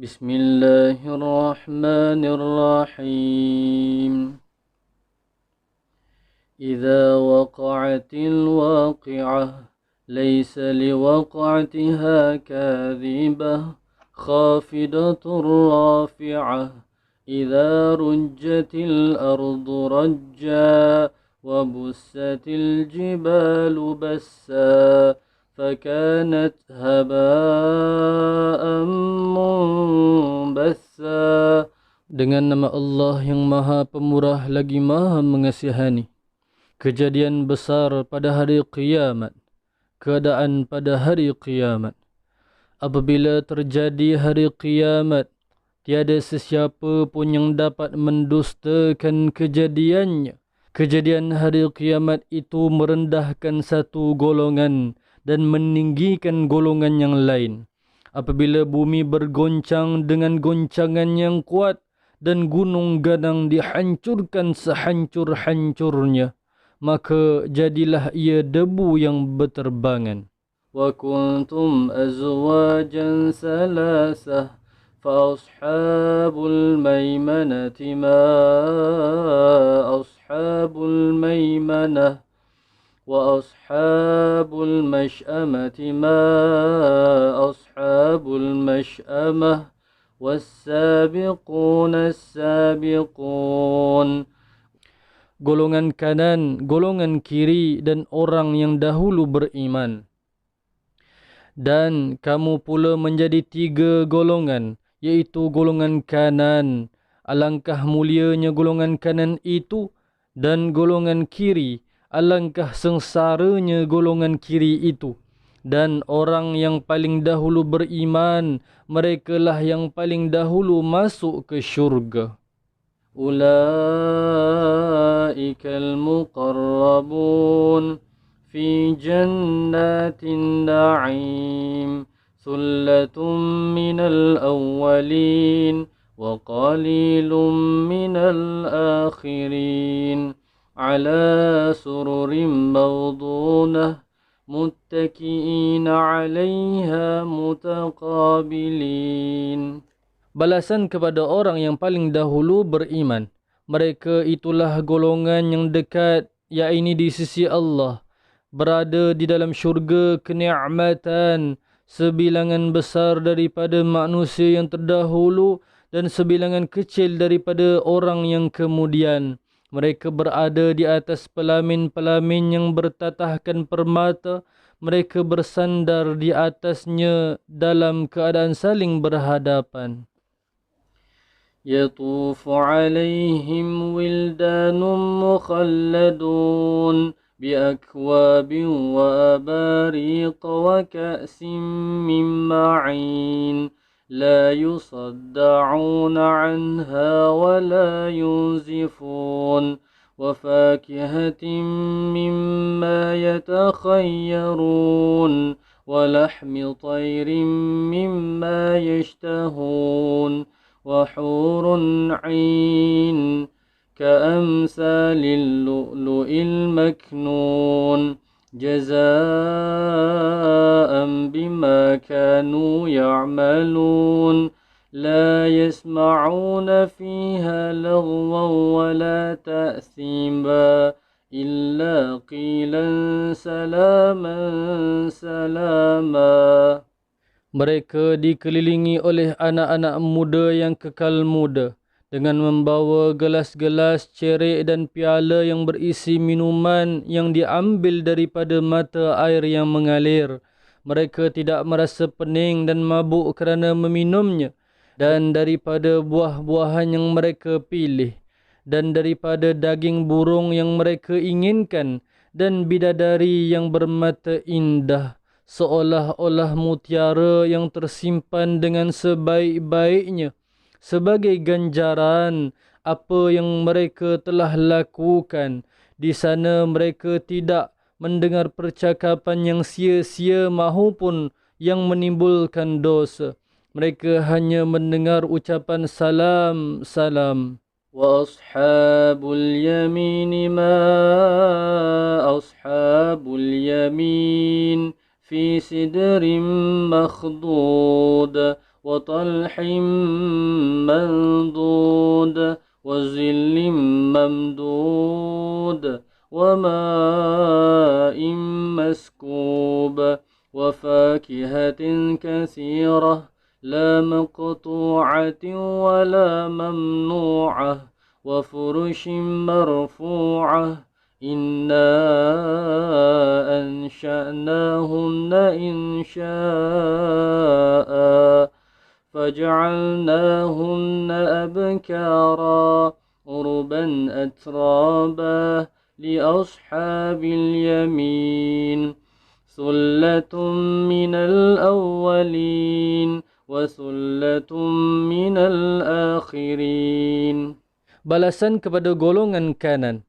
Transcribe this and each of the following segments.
بسم الله الرحمن الرحيم إذا وقعت الواقعة ليس لوقعتها كاذبة خافضة رافعة إذا رجت الأرض رجا وبست الجبال بسا فكانت هباء منبثا. Dengan nama Allah yang Maha Pemurah lagi Maha Mengasihani. Kejadian besar pada hari kiamat. Keadaan pada hari kiamat. Apabila terjadi hari kiamat, tiada sesiapa pun yang dapat mendustakan kejadiannya. Kejadian hari kiamat itu merendahkan satu golongan dan meninggikan golongan yang lain. Apabila bumi bergoncang dengan goncangan yang kuat dan gunung gadang dihancurkan sehancur-hancurnya, maka jadilah ia debu yang berterbangan. Wa kuntum azwajan salasah fa ashabul maimanati ma ashabul maimanah wa ashabul mash'amati ma ashabul mash'amah was-sabiquna as-sabiqun. Golongan kanan, golongan kiri dan orang yang dahulu beriman. Dan kamu pula menjadi tiga golongan, iaitu golongan kanan. Alangkah mulianya golongan kanan itu, dan golongan kiri. Alangkah sengsaranya golongan kiri itu. Dan orang yang paling dahulu beriman, merekalah yang paling dahulu masuk ke syurga. Ulaikal muqarrabun fi jannatin na'im sullatun minal awwalin wa qalilun minal akhirin ala sururin mawdunah muttaki'ina 'alaiha mutaqabilin. Balasan kepada orang yang paling dahulu beriman. Mereka itulah golongan yang dekat, yakni di sisi Allah, berada di dalam syurga kenikmatan, sebilangan besar daripada manusia yang terdahulu dan sebilangan kecil daripada orang yang kemudian. Mereka berada di atas pelamin-pelamin yang bertatahkan permata. Mereka bersandar di atasnya dalam keadaan saling berhadapan. يطوف عليهم ولدان مخلدون بأكواب وأباريق وكأس من معين لا يصدعون عنها ولا ينزفون وفاكهة مما يتخيرون ولحم طير مما يشتهون وحور عين كأمثال اللؤلؤ المكنون جزاء بما كانوا يعملون لا يسمعون فيها لغوا ولا تأثيما إلا قيلا سلاما سلاما. Mereka dikelilingi oleh anak-anak muda yang kekal muda dengan membawa gelas-gelas, cerik dan piala yang berisi minuman yang diambil daripada mata air yang mengalir. Mereka tidak merasa pening dan mabuk kerana meminumnya, dan daripada buah-buahan yang mereka pilih, dan daripada daging burung yang mereka inginkan, dan bidadari yang bermata indah, seolah-olah mutiara yang tersimpan dengan sebaik-baiknya, sebagai ganjaran apa yang mereka telah lakukan. Di sana mereka tidak mendengar percakapan yang sia-sia mahupun yang menimbulkan dosa. Mereka hanya mendengar ucapan salam, salam. وأصحاب اليمين ما أصحاب اليمين في سدر مخضود وطلح منضود وظل ممدود وماء مسكوب وفاكهة كثيرة لا مقطوعة ولا ممنوعة وفرش مرفوعة إنا أنشأناهن إنشاء فجعلناهن أبكارا عربا أترابا لأصحاب اليمين ثلة من الأولين وثلة من الآخرين. Balasan kepada golongan kanan.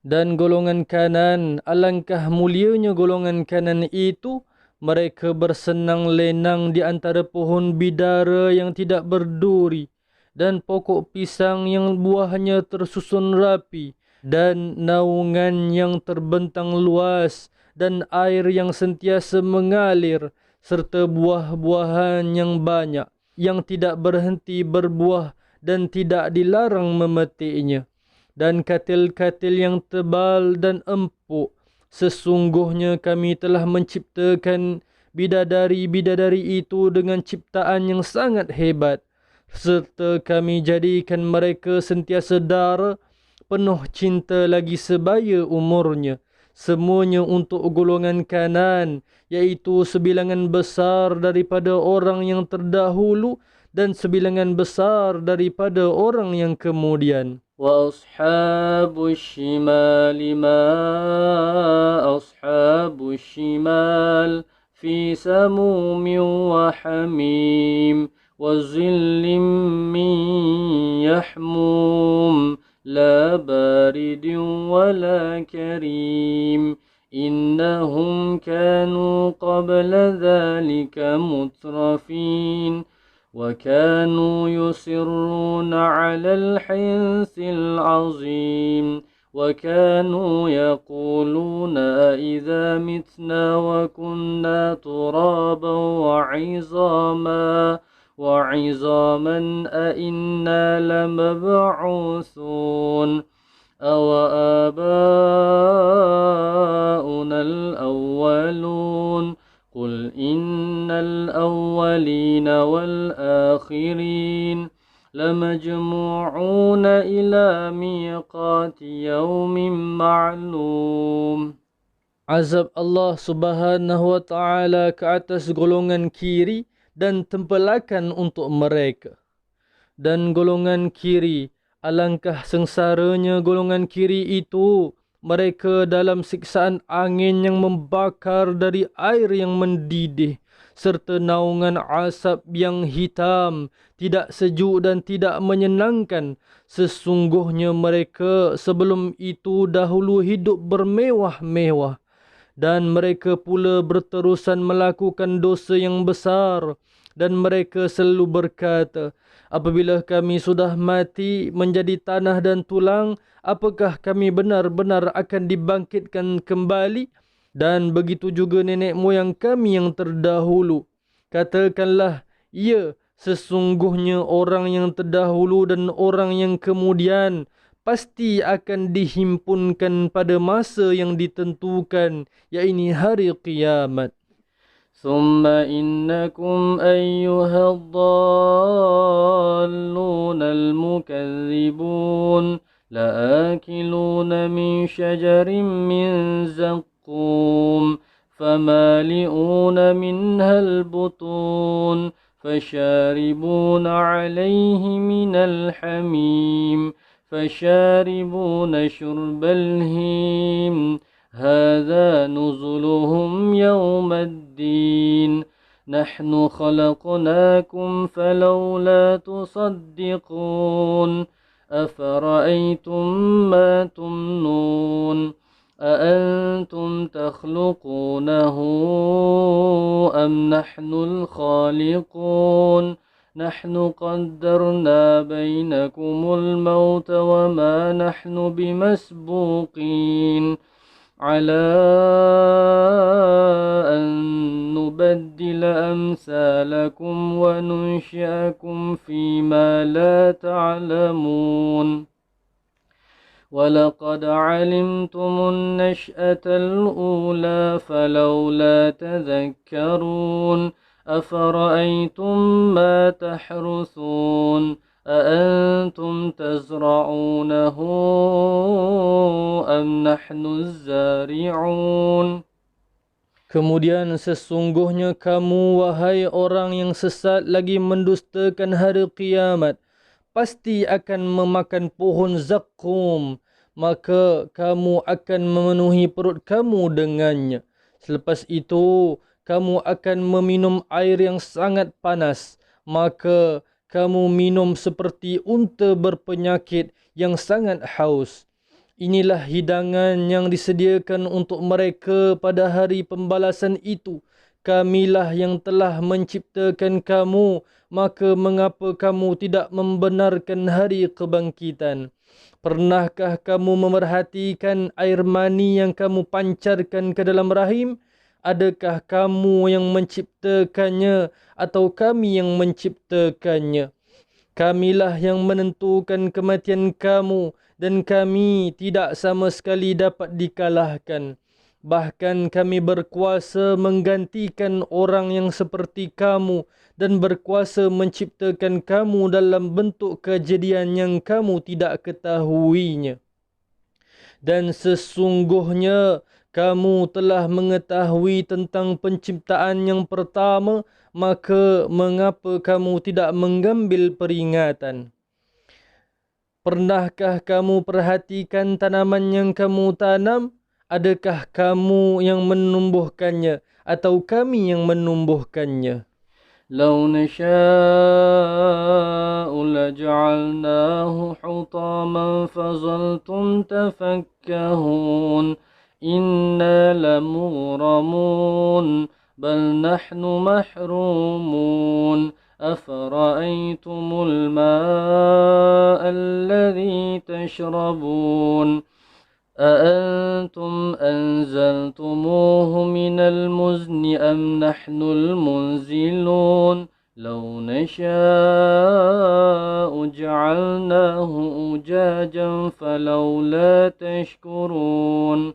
Dan golongan kanan, alangkah mulianya golongan kanan itu, mereka bersenang lenang di antara pohon bidara yang tidak berduri dan pokok pisang yang buahnya tersusun rapi dan naungan yang terbentang luas dan air yang sentiasa mengalir serta buah-buahan yang banyak yang tidak berhenti berbuah dan tidak dilarang memetiknya. Dan katil-katil yang tebal dan empuk. Sesungguhnya kami telah menciptakan bidadari-bidadari itu dengan ciptaan yang sangat hebat. Serta kami jadikan mereka sentiasa dara, penuh cinta lagi sebaya umurnya. Semuanya untuk golongan kanan, iaitu sebilangan besar daripada orang yang terdahulu dan sebilangan besar daripada orang yang kemudian. وأصحاب الشمال ما أصحاب الشمال في سموم وحميم وظل من يحموم لا بارد ولا كريم إنهم كانوا قبل ذلك مترفين وكانوا يصرون على الحنث العظيم وكانوا يقولون أئذا متنا وكنا ترابا وعظاما أئنا لمبعوثون أو آباؤنا الأولون قل إن الأولين والآخرين لمجموعون إلى ميقات يوم معلوم. Azab Allah Subhanahu wa taala ke atas golongan kiri dan tempelakan untuk mereka. Dan golongan kiri, alangkah sengsaranya golongan kiri itu. Mereka dalam siksaan angin yang membakar dari air yang mendidih serta naungan asap yang hitam, tidak sejuk dan tidak menyenangkan. Sesungguhnya mereka sebelum itu dahulu hidup bermewah-mewah dan mereka pula berterusan melakukan dosa yang besar dan mereka selalu berkata, apabila kami sudah mati menjadi tanah dan tulang, apakah kami benar-benar akan dibangkitkan kembali? Dan begitu juga nenek moyang kami yang terdahulu. Katakanlah, ya, sesungguhnya orang yang terdahulu dan orang yang kemudian pasti akan dihimpunkan pada masa yang ditentukan, yaitu hari kiamat. ثم إنكم أيها الضالون المكذبون لآكلون من شجر من زقوم فمالئون منها البطون فشاربون عليه من الحميم فشاربون شرب الهيم هذا نزلهم يوم الدين نحن خلقناكم فلولا تصدقون أفرأيتم ما تمنون أأنتم تخلقونه أم نحن الخالقون نحن قدرنا بينكم الموت وما نحن بمسبوقين على أن نبدل أمثالكم وننشئكم فيما لا تعلمون ولقد علمتم النشأة الأولى فلولا تذكرون أفرأيتم ما تحرثون أأنتم تزرعونه أم نحن الزارعون. Kemudian sesungguhnya kamu, wahai orang yang sesat lagi mendustakan hari kiamat, pasti akan memakan pohon zakum, maka kamu akan memenuhi perut kamu dengannya. Selepas itu, kamu akan meminum air yang sangat panas, maka kamu minum seperti unta berpenyakit yang sangat haus. Inilah hidangan yang disediakan untuk mereka pada hari pembalasan itu. Kamilah yang telah menciptakan kamu, maka mengapa kamu tidak membenarkan hari kebangkitan? Pernahkah kamu memerhatikan air mani yang kamu pancarkan ke dalam rahim? Adakah kamu yang menciptakannya atau kami yang menciptakannya? Kamilah yang menentukan kematian kamu dan kami tidak sama sekali dapat dikalahkan. Bahkan kami berkuasa menggantikan orang yang seperti kamu dan berkuasa menciptakan kamu dalam bentuk kejadian yang kamu tidak ketahuinya. Dan sesungguhnya kamu telah mengetahui tentang penciptaan yang pertama, maka mengapa kamu tidak mengambil peringatan? Pernahkah kamu perhatikan tanaman yang kamu tanam? Adakah kamu yang menumbuhkannya atau kami yang menumbuhkannya? لو نشاء لجعلناه حطاما فظلتم تفكهون إنا لمغرمون بل نحن محرومون أفرأيتم الماء الذي تشربون أأنتم أنزلتموه من المزن أم نحن المنزلون لو نشاء جعلناه أجاجا فلولا تشكرون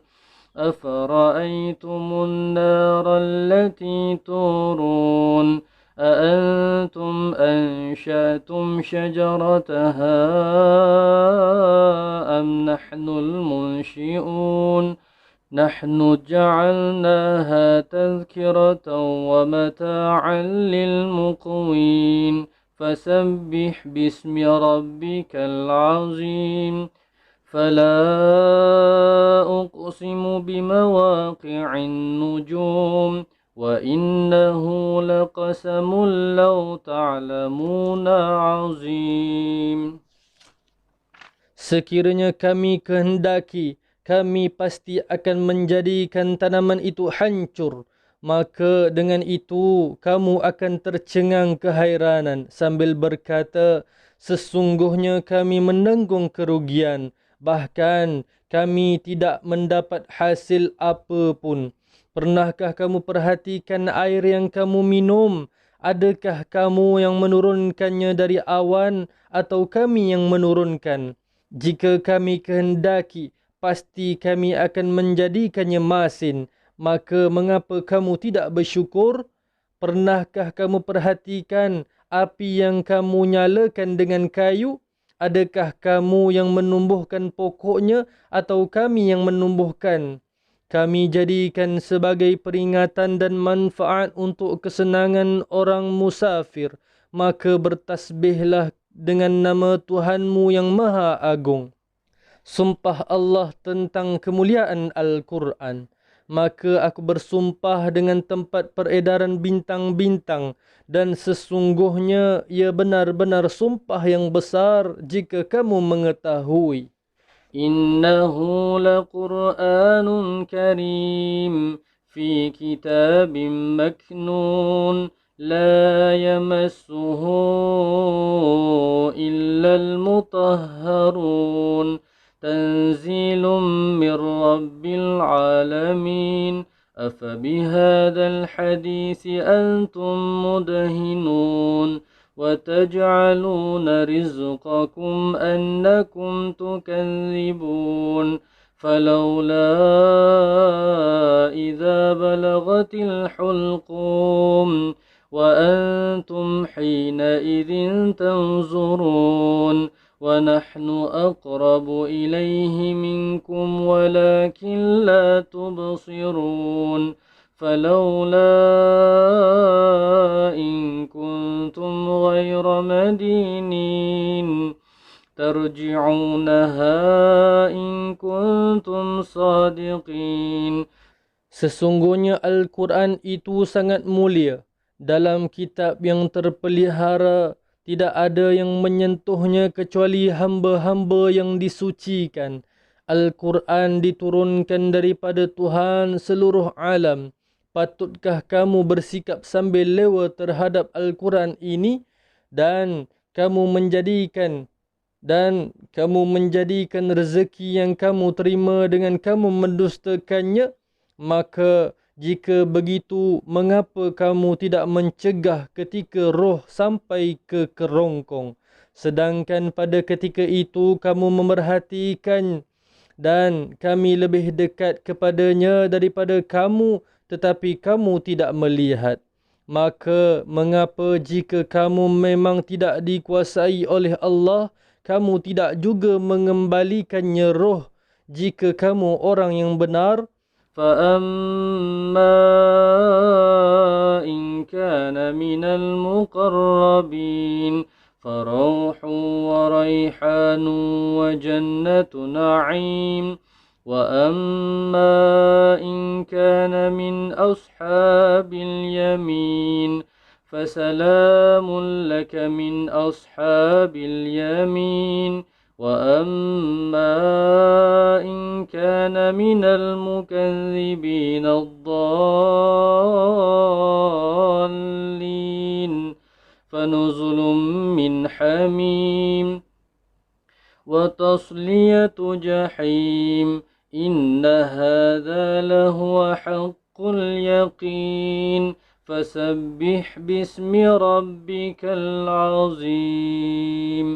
أفرأيتم النار التي تورون أأنتم أنشأتم شجرتها أم نحن المنشئون نحن جعلناها تذكرة ومتاعا للمقوين فسبح باسم ربك العظيم فلا أقسم بمواقع النجوم وإنه لقسم لو تعلمون عظيم. Sekiranya kami kehendaki, kami pasti akan menjadikan tanaman itu hancur. Maka dengan itu kamu akan tercengang keheranan sambil berkata, sesungguhnya kami menanggung kerugian. Bahkan kami tidak mendapat hasil apa pun. Pernahkah kamu perhatikan air yang kamu minum? Adakah kamu yang menurunkannya dari awan atau kami yang menurunkan? Jika kami kehendaki, pasti kami akan menjadikannya masin. Maka mengapa kamu tidak bersyukur? Pernahkah kamu perhatikan api yang kamu nyalakan dengan kayu? Adakah kamu yang menumbuhkan pokoknya atau kami yang menumbuhkan? Kami jadikan sebagai peringatan dan manfaat untuk kesenangan orang musafir. Maka bertasbihlah dengan nama Tuhanmu yang Maha Agung. Sumpah Allah tentang kemuliaan Al-Quran. Maka aku bersumpah dengan tempat peredaran bintang-bintang. Dan sesungguhnya ia benar-benar sumpah yang besar jika kamu mengetahui. إنه لقرآن كريم في كتاب مكنون لا يمسه إلا المطهرون تنزيل من رب العالمين أفبهذا الحديث أنتم مدهنون وتجعلون رزقكم أنكم تكذبون فلولا إذا بلغت الحلقوم وأنتم حينئذ تنظرون ونحن أقرب إليه منكم ولكن لا تبصرون فلولا إن كنتم غير مدينين ترجعونها إن كنتم صادقين. Sesungguhnya Al-Quran itu sangat mulia. Dalam kitab yang terpelihara, tidak ada yang menyentuhnya kecuali hamba-hamba yang disucikan. Al-Quran diturunkan daripada Tuhan seluruh alam. Patutkah kamu bersikap sambil lewa terhadap Al-Quran ini dan kamu menjadikan rezeki yang kamu terima dengan kamu mendustakannya? Maka jika begitu, mengapa kamu tidak mencegah ketika roh sampai ke kerongkong? Sedangkan pada ketika itu kamu memerhatikan dan kami lebih dekat kepadanya daripada kamu, tetapi kamu tidak melihat. Maka mengapa jika kamu memang tidak dikuasai oleh Allah, kamu tidak juga mengembalikannya roh jika kamu orang yang benar? فأما إن كان من المقربين فروح وريحان وجنة نعيم وأما إن كان من أصحاب اليمين فسلام لك من أصحاب اليمين وأما إن كان من المكذبين الضالين فنزل من حميم وتصلية جحيم إن هذا لهو حق اليقين فسبح باسم ربك العظيم.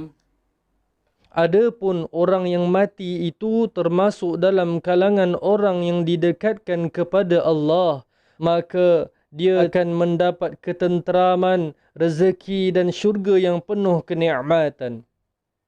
Adapun orang yang mati itu termasuk dalam kalangan orang yang didekatkan kepada Allah, maka dia akan mendapat ketenteraman, rezeki dan syurga yang penuh kenikmatan.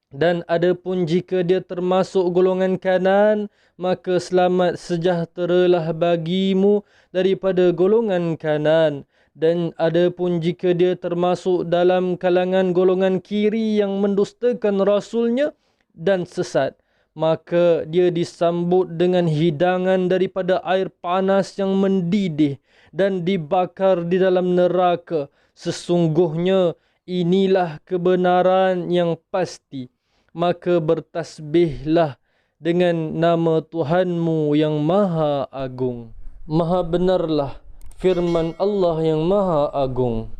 Dan adapun jika dia termasuk golongan kanan, maka selamat sejahteralah bagimu daripada golongan kanan. Dan adapun jika dia termasuk dalam kalangan golongan kiri yang mendustakan Rasulnya dan sesat, maka dia disambut dengan hidangan daripada air panas yang mendidih dan dibakar di dalam neraka. Sesungguhnya inilah kebenaran yang pasti. Maka bertasbihlah dengan nama Tuhanmu yang Maha Agung. Maha benarlah firman Allah yang Maha Agung.